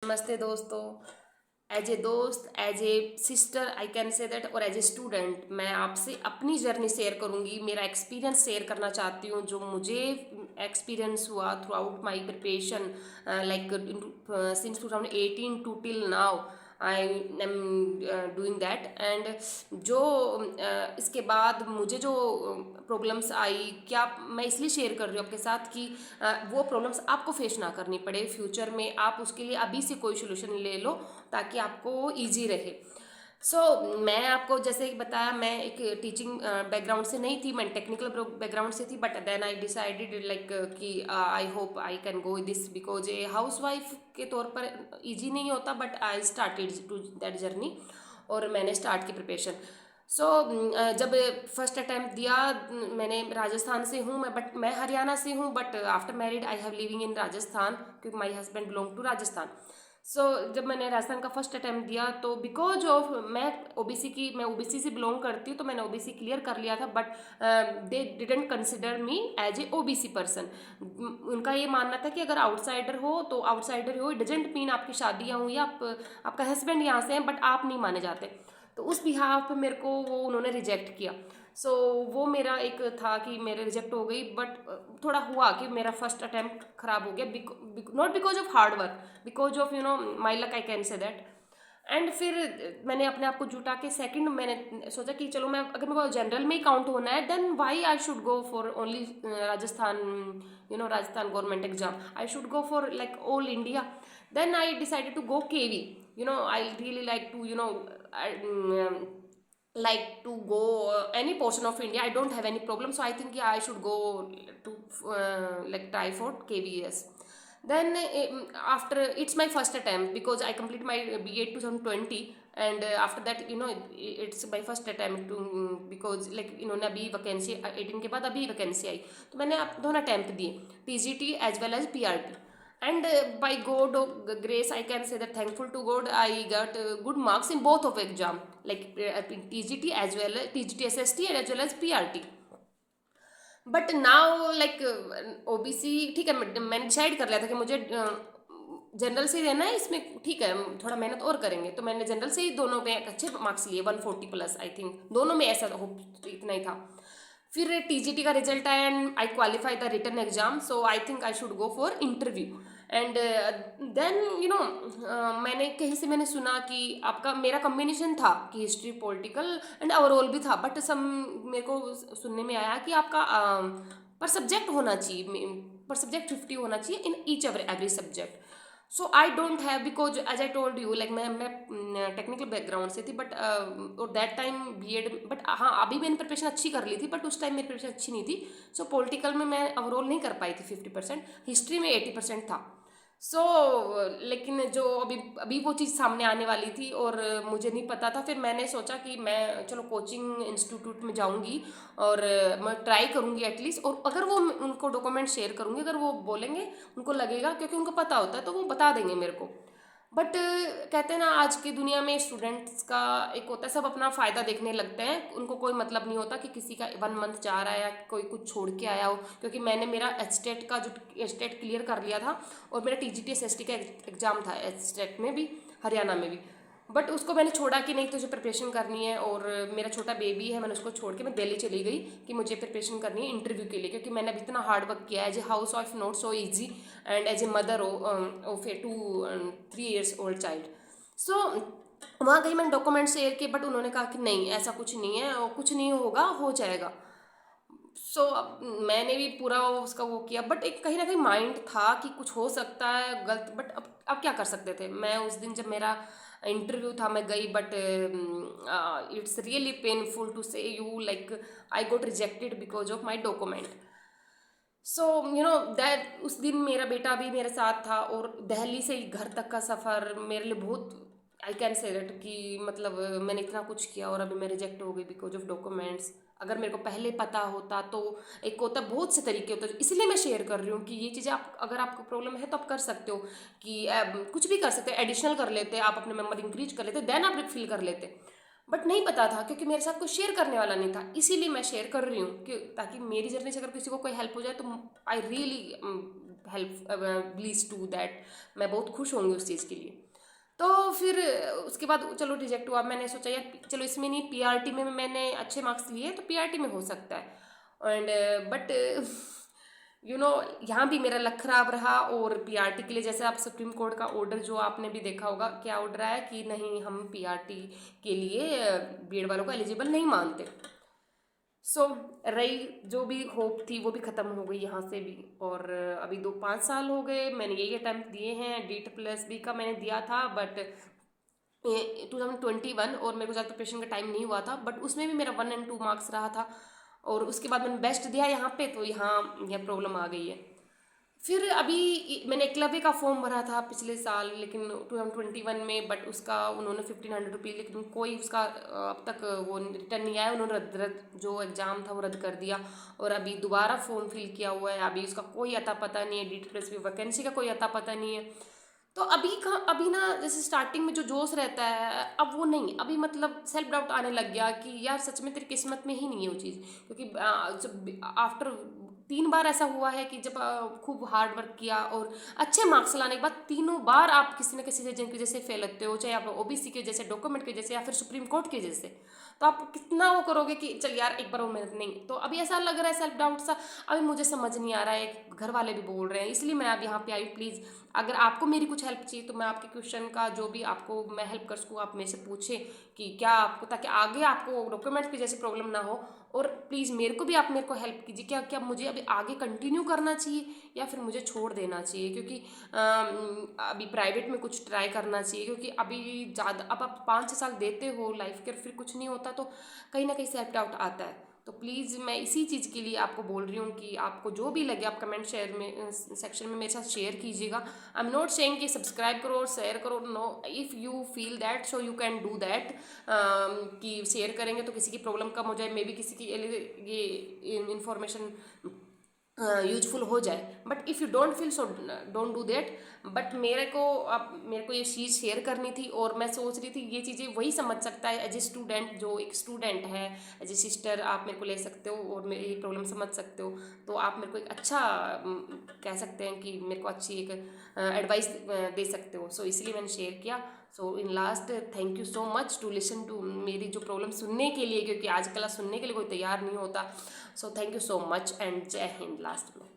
नमस्ते दोस्तों। As a दोस्त, as a sister I can say that, और एज ए स्टूडेंट मैं आपसे अपनी जर्नी शेयर करूंगी। मेरा एक्सपीरियंस शेयर करना चाहती हूँ, जो मुझे एक्सपीरियंस हुआ throughout my preparation, like since 2018 to till now I am doing that. And जो इसके बाद मुझे जो प्रॉब्लम्स आई, क्या मैं इसलिए शेयर कर रही हूँ आपके साथ कि वो प्रॉब्लम्स आपको फेस ना करनी पड़े फ्यूचर में। आप उसके लिए अभी से कोई सोल्यूशन ले लो ताकि आपको ईजी रहे। मैं आपको जैसे कि बताया, मैं एक टीचिंग बैकग्राउंड से नहीं थी, मैं टेक्निकल बैकग्राउंड से थी, but then I decided like कि I hope I can go this, because a housewife के तौर पर ईजी नहीं होता, but I started to that journey और मैंने स्टार्ट की प्रिपरेशन। जब फर्स्ट अटैम्प्ट दिया, मैंने राजस्थान से हूँ बट मैं हरियाणा से हूँ, but after married I have living in Rajasthan क्योंकि my husband belong to Rajasthan. जब मैंने राजस्थान का फर्स्ट अटैम्प्ट दिया तो बिकॉज ऑफ मैं ओबीसी से बिलोंग करती हूँ, तो मैंने ओबीसी क्लियर कर लिया था, but they didn't consider me as a OBC person. उनका ये मानना था कि अगर आउटसाइडर हो तो आउटसाइडर हो, इट डजेंट मीन आपकी शादियाँ हुई, आपका हस्बैंड यहाँ से हैं बट आप नहीं माने जाते। तो उस बिहाफ पे मेरे को वो उन्होंने रिजेक्ट किया। वो मेरा एक था कि मेरे रिजेक्ट हो गई, बट थोड़ा हुआ कि मेरा फर्स्ट अटैम्प्ट खराब हो गया, not because of hard work, because of my luck I can say that. And फिर मैंने अपने आप को जुटा के सेकंड मैंने सोचा कि चलो, मैं अगर मेरे को जनरल में ही काउंट होना है, then why I should go for only Rajasthan, Rajasthan government exam. I should go for like all India. Then I decided to go KV. I really like to like to go any portion of India. I don't have any problem, so I think yeah, I should go to like try for KVS. Then after, it's my first attempt because I completed my B.Ed 2020, and after that it's my first attempt to because like इन्होंने अभी vacancy 18 के बाद अभी vacancy आई, तो मैंने दोनों attempt दिए, TGT as well as PRT. And by God grace I can say that thankful to God I got good marks in both of exam, like TGT as well as TGT SST and as well as PRT. But now like OBC ठीक है, मैंने decide कर लिया था कि मुझे general से देना है, इसमें ठीक है थोड़ा मेहनत और करेंगे, तो मैंने जनरल से ही दोनों में अच्छे मार्क्स लिए, 140 प्लस आई थिंक, दोनों में ऐसा इतना ही था। फिर टीजीटी का रिजल्ट आया and I qualify the written exam, so I think I should go for interview. And then मैंने कहीं से मैंने सुना कि आपका मेरा कम्बिनेशन था कि हिस्ट्री पॉलिटिकल एंड ओवरऑल भी था, बट मेरे को सुनने में आया कि आपका पर सब्जेक्ट होना चाहिए, पर सब्जेक्ट 50 होना चाहिए in each every subject. So I don't have, because as I told you like मैं टेक्निकल बैकग्राउंड से थी, बट और दैट टाइम B.Ed, बट हाँ अभी मैंने प्रिपरेशन अच्छी कर ली थी, बट उस टाइम मेरी प्रिपरेशन अच्छी नहीं थी। पॉलिटिकल में मैं ओवरऑल नहीं कर पाई थी 50%, हिस्ट्री में 80% था। लेकिन जो अभी अभी वो चीज़ सामने आने वाली थी और मुझे नहीं पता था, फिर मैंने सोचा कि मैं चलो कोचिंग इंस्टीट्यूट में जाऊंगी और मैं ट्राई करूंगी एटलीस्ट, और अगर वो उनको डॉक्यूमेंट शेयर करूंगी, अगर वो बोलेंगे, उनको लगेगा, क्योंकि उनको पता होता है तो वो बता देंगे मेरे को। बट कहते हैं ना, आज की दुनिया में स्टूडेंट्स का एक होता है, सब अपना फ़ायदा देखने लगते हैं, उनको कोई मतलब नहीं होता कि किसी का 1 मंथ जा रहा है या कोई कुछ छोड़ के आया हो। क्योंकि मैंने मेरा एचटेट का जो स्टेट क्लियर कर लिया था, और मेरा TGT SST का एग्ज़ाम था एचटेट में भी, हरियाणा में भी, बट उसको मैंने छोड़ा कि नहीं तुझे प्रिपरेशन करनी है, और मेरा छोटा बेबी है, मैंने उसको छोड़ के मैं दिल्ली चली गई कि मुझे प्रिपरेशन करनी है इंटरव्यू के लिए, क्योंकि मैंने अभी इतना हार्ड वर्क किया है as a housewife, not so easy, and as a mother of a 2-3 years old child. वहाँ गई, मैंने डॉक्यूमेंट शेयर किए, बट उन्होंने कहा कि नहीं ऐसा कुछ नहीं है, और कुछ नहीं होगा, हो जाएगा। अब मैंने भी पूरा उसका वो किया, बट एक कहीं ना कहीं माइंड था कि कुछ हो सकता है गलत, बट अब क्या कर सकते थे। मैं उस दिन जब मेरा इंटरव्यू था मैं गई, but it's really painful to say you like I got rejected because of my document. That उस दिन मेरा बेटा भी मेरे साथ था, और दिल्ली से घर तक का सफ़र मेरे लिए बहुत, आई कैन से दैट कि मतलब मैंने इतना कुछ किया और अभी मैं रिजेक्ट हो गई बिकॉज ऑफ डॉक्यूमेंट्स। अगर मेरे को पहले पता होता तो एक होता, बहुत से तरीके होते, इसलिए मैं शेयर कर रही हूँ कि ये चीज़ें आप, अगर आपको प्रॉब्लम है तो आप कर सकते हो कि कुछ भी कर सकते हैं, एडिशनल कर लेते, आप अपने मेंबर इंक्रीज कर लेते, देन आप फिल कर लेते। बट नहीं पता था क्योंकि मेरे साथ कोई शेयर करने वाला नहीं था, इसीलिए मैं शेयर कर रही हूँ कि ताकि मेरी जर्नी से अगर किसी को कोई हेल्प हो जाए तो I really help please to that, मैं बहुत खुश होंगी उस चीज़ के लिए। तो फिर उसके बाद चलो रिजेक्ट हुआ, मैंने सोचा यार चलो इसमें नहीं, पीआरटी में मैंने अच्छे मार्क्स लिए तो पीआरटी में हो सकता है। एंड बट यहाँ भी मेरा लक खराब रहा, और पीआरटी के लिए जैसे आप सुप्रीम कोर्ट का ऑर्डर जो आपने भी देखा होगा, क्या ऑर्डर आया कि नहीं हम पीआरटी के लिए बीएड वालों को एलिजिबल नहीं मानते। सो रही जो भी होप थी वो भी ख़त्म हो गई यहाँ से भी। और अभी 5 साल हो गए मैंने यही अटैम्प्ट दिए हैं, DEET+B का मैंने दिया था बट 2021, और मेरे को ज़्यादा प्रिपरेशन का टाइम नहीं हुआ था, बट उसमें भी मेरा 1 और 2 मार्क्स रहा था, और उसके बाद मैंने बेस्ट दिया यहाँ पे, तो यहाँ यह प्रॉब्लम आ गई है। फिर अभी मैंने एकलव्य का फॉर्म भरा था पिछले साल, लेकिन 2021 में, बट उसका उन्होंने 1500 रुपीज़, लेकिन कोई उसका अब तक वो रिटर्न नहीं आया, उन्होंने रद्द जो एग्ज़ाम था वो रद्द कर दिया, और अभी दोबारा फॉर्म फिल किया हुआ है, अभी उसका कोई अता पता नहीं है, DEET+B वैकेंसी का कोई अता पता नहीं है। तो अभी ना जैसे स्टार्टिंग में जो जोश रहता है अब वो नहीं, अभी मतलब सेल्फ डाउट आने लग गया कि यार सच में तेरी किस्मत में ही नहीं है वो चीज़, क्योंकि जब आफ्टर 3 बार ऐसा हुआ है कि जब खूब हार्ड वर्क किया और अच्छे मार्क्स लाने के बाद तीनों बार आप किसी न किसी रीजन की वजह से फेल होते हो, चाहे आप ओबीसी की वजह से, डॉक्यूमेंट की वजह से, या फिर सुप्रीम कोर्ट की वजह से, तो आप कितना वो करोगे कि चल यार एक बार वो मेहनत नहीं। तो अभी ऐसा लग रहा है सेल्फ डाउट सा, अभी मुझे समझ नहीं आ रहा है, घर वाले भी बोल रहे हैं, इसलिए मैं अब यहाँ पे आई। प्लीज़ अगर आपको मेरी कुछ हेल्प चाहिए तो मैं आपके क्वेश्चन का जो भी आपको मैं हेल्प कर सकूँ आप मेरे से पूछें कि क्या आपको, ताकि आगे आपको डॉक्यूमेंट्स की जैसे प्रॉब्लम ना हो। और प्लीज़ मेरे को भी आप मेरे को हेल्प कीजिए, क्या क्या मुझे अभी आगे कंटिन्यू करना चाहिए या फिर मुझे छोड़ देना चाहिए, क्योंकि अभी प्राइवेट में कुछ ट्राई करना चाहिए, क्योंकि अभी ज़्यादा अब आप 5-6 साल देते हो लाइफ के फिर कुछ नहीं होता तो कहीं ना कहीं सेल्फ डाउट आता है। तो प्लीज़ मैं इसी चीज़ के लिए आपको बोल रही हूँ कि आपको जो भी लगे आप कमेंट शेयर में सेक्शन में मेरे साथ शेयर कीजिएगा। आई एम नॉट सेइंग कि सब्सक्राइब करो और शेयर करो, no, if you feel that so you can do that, कि शेयर करेंगे तो किसी की प्रॉब्लम कम हो जाए, मे बी किसी की ये इन्फॉर्मेशन यूजफुल हो जाए, but if you don't feel so don't do that. But मेरे को ये चीज़ शेयर करनी थी, और मैं सोच रही थी ये चीज़ें वही समझ सकता है एज ए स्टूडेंट, जो एक स्टूडेंट है, एज ए सिस्टर आप मेरे को ले सकते हो और मेरी प्रॉब्लम समझ सकते हो, तो आप मेरे को एक अच्छा कह सकते हैं कि मेरे को अच्छी एक एडवाइस दे सकते हो। सो इसलिए मैंने शेयर किया। So in last thank you so much to listen to मेरी जो प्रॉब्लम सुनने के लिए, क्योंकि आजकल सुनने के लिए कोई तैयार नहीं होता। So thank you so much and जय हिंद लास्ट में।